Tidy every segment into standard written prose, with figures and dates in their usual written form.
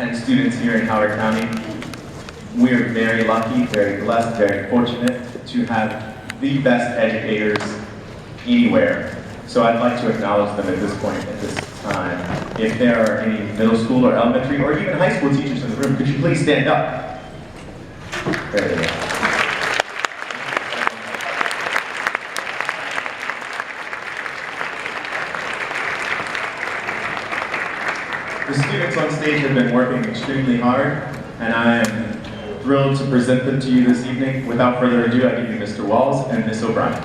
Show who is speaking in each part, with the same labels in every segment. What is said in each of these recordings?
Speaker 1: and students here in Howard County. We're very lucky, very blessed, very fortunate to have the best educators anywhere. So I'd like to acknowledge them at this point, at this time. If there are any middle school or elementary or even high school teachers in the room, could you please stand up? There they are. The students on stage have been working extremely hard, and I am thrilled to present them to you this evening. Without further ado, I give you Mr. Walls and Miss O'Brien.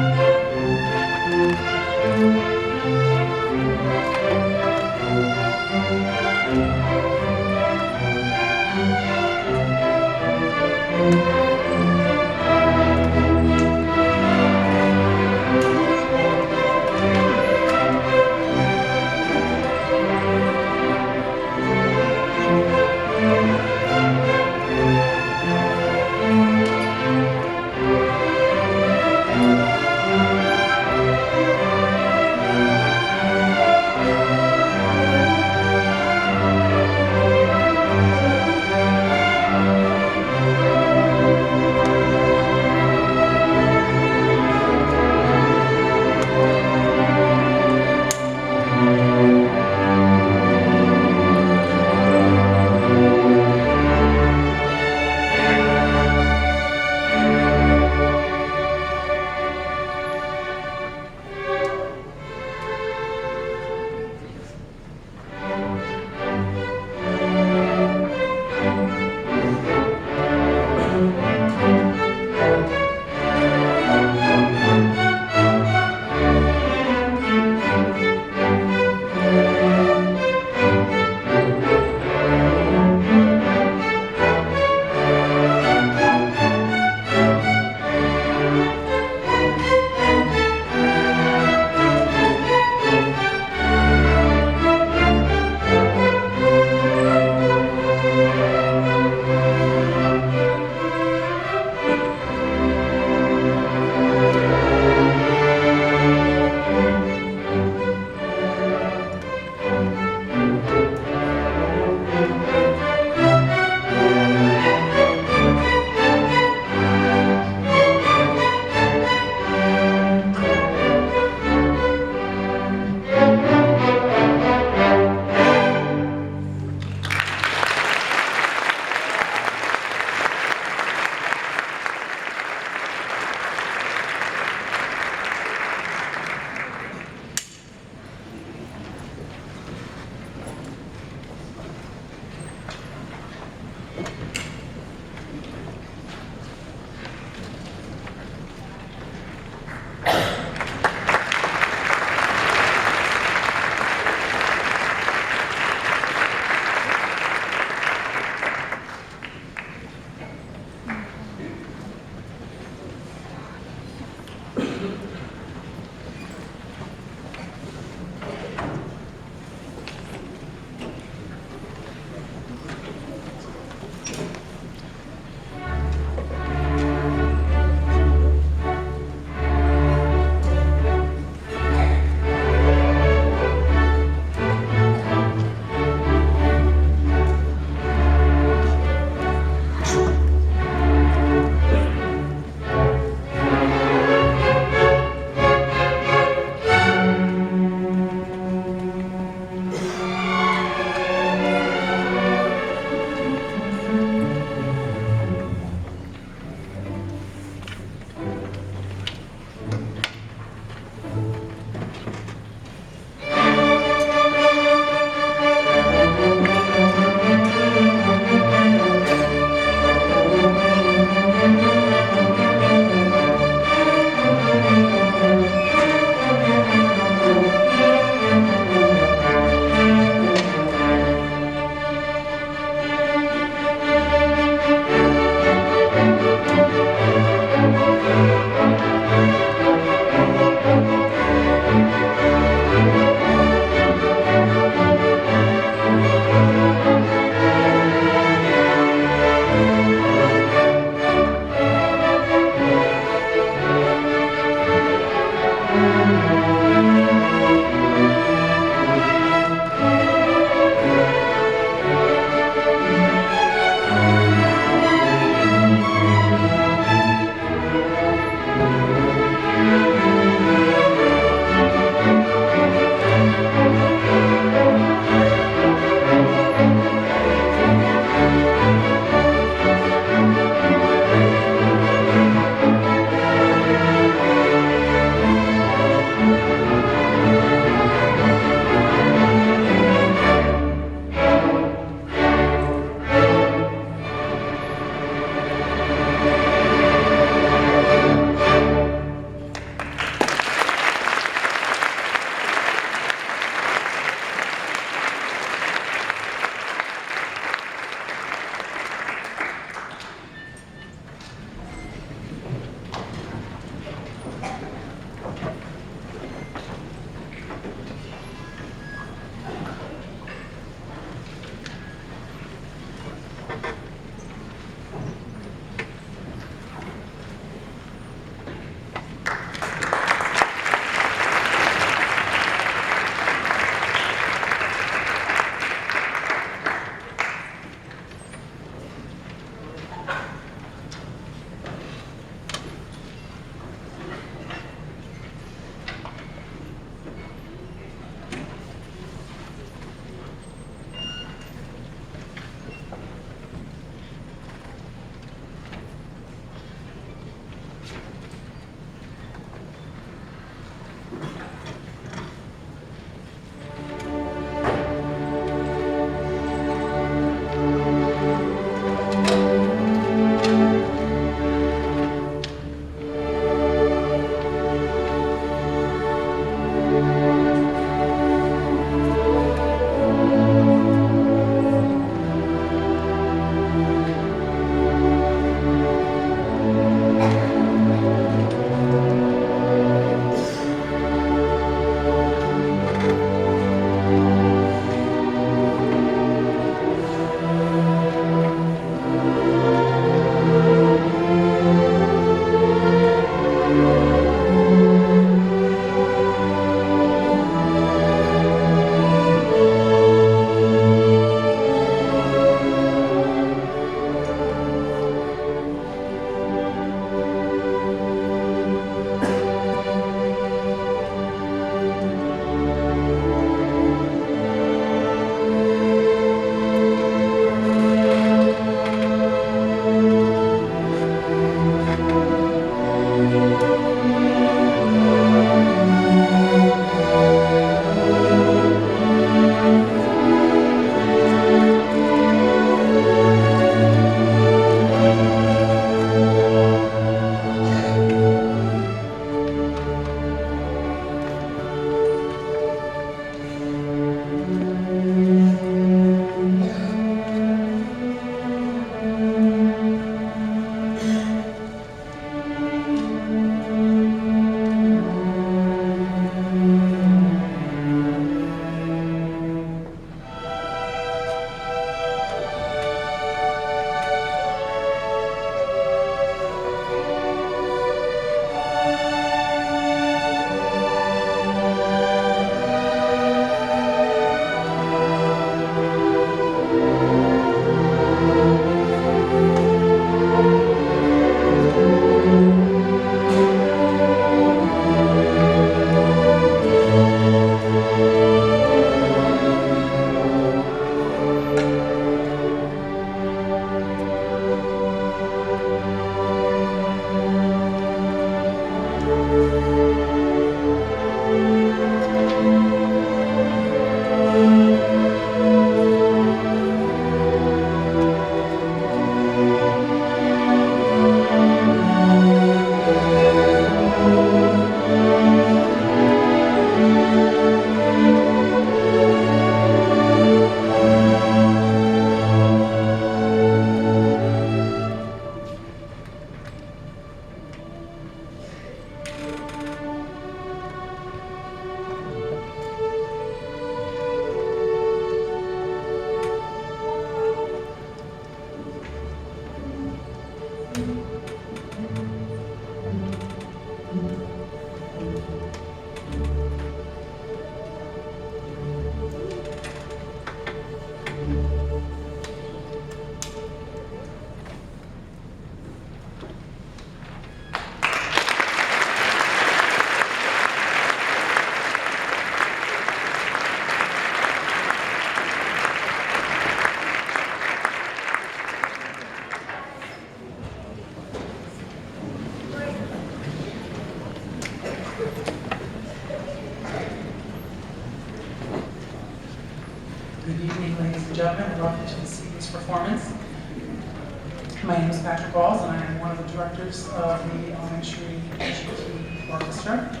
Speaker 2: My name is Patrick Balls, and I am one of the directors of the Elementary HCPSS Orchestra.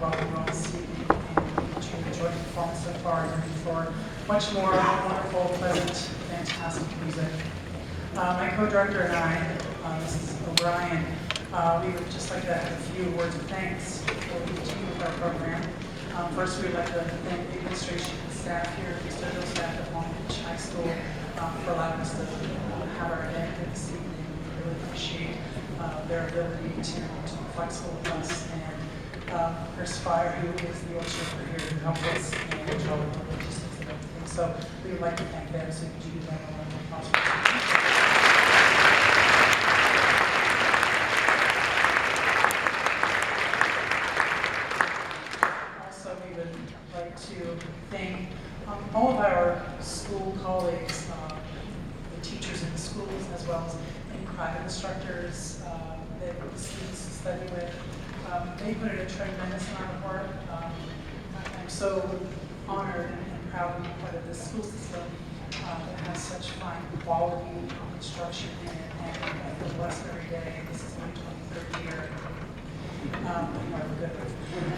Speaker 2: Welcome all this evening, and to enjoy the performance so far, and looking for much more wonderful, pleasant, fantastic music. My co-director and I, this is O'Brien, we would just like to have a few words of thanks for the team of our program. First, we would like to thank the administration and staff here, the custodial staff at Long Beach High School, for allowing us to have our event this evening. We really appreciate their ability to be flexible with us, and Chris Fire, who is the orchestra here, who helped us and control the logistics and everything. So we would like to thank them, so could you do that on a possible. To thank all of our school colleagues, the teachers in the schools, as well as any private instructors that the students study with. They put in a tremendous amount of work. I'm so honored and proud to be part of this school system that has such fine quality instruction in it, and I feel blessed every day. This is my 23rd year.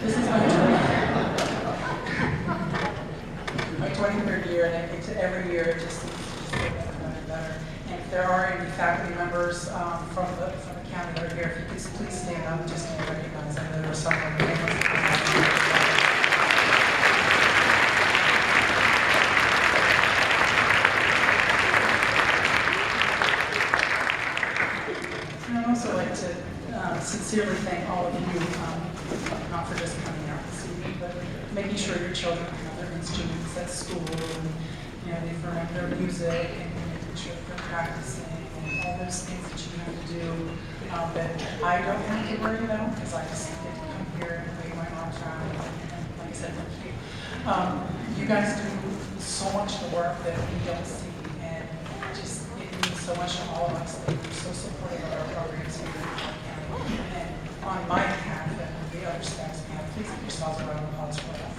Speaker 2: This is my 23rd year, and I think to every year it just seems to get better and better. And if there are any faculty members from the county that are here, if you could please stand up just to recognize them. There are some of them. I'd also like to sincerely thank all of you, not for just coming out this evening, but making sure your children have their instruments at school, and they learn their music, and making sure that they're practicing, and all those things that you have to do that I don't have to worry about, because I just get to come here and lay my arms around, and like I said, thank you. You guys do so much of the work that we don't see, and just it means so much to all of us that you're so supportive of our programs here in Clark County. And on my behalf and the other staff's behalf, please give yourselves a round of applause for that.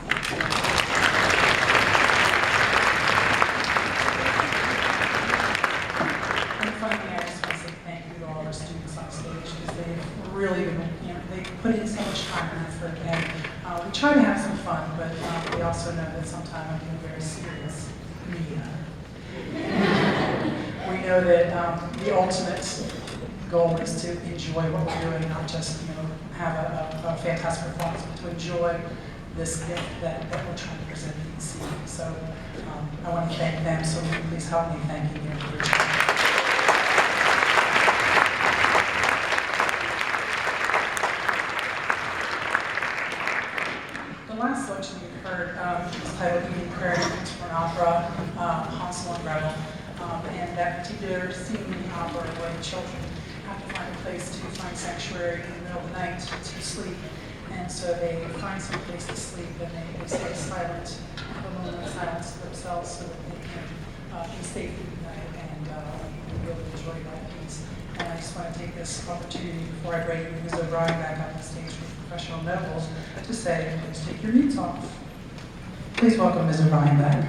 Speaker 2: And finally, I just want to say thank you to all our students on stage, because they've really been, they've put in so much time and effort, and we try to have some fun, but we also know that sometimes I'm being very serious media. We know that the ultimate goal is to enjoy what we're doing, not just have a fantastic performance, but to enjoy this gift that we're trying to present this evening. So I want to thank them, so please help me thank you again for your time. The last selection you heard was titled Evening Prayer for an opera, Hansel and Gretel. And that particular scene in the opera where the children have to find a place to find sanctuary in the middle of the night to sleep. And so they find some place to sleep, and they stay silent, have a moment of silence to themselves so that they can be safe through the night and be able to enjoy that peace. And I just want to take this opportunity before I bring Ms. O'Brien back on the stage with professional medals to say, please take your mutes off. Please welcome Ms. O'Brien back.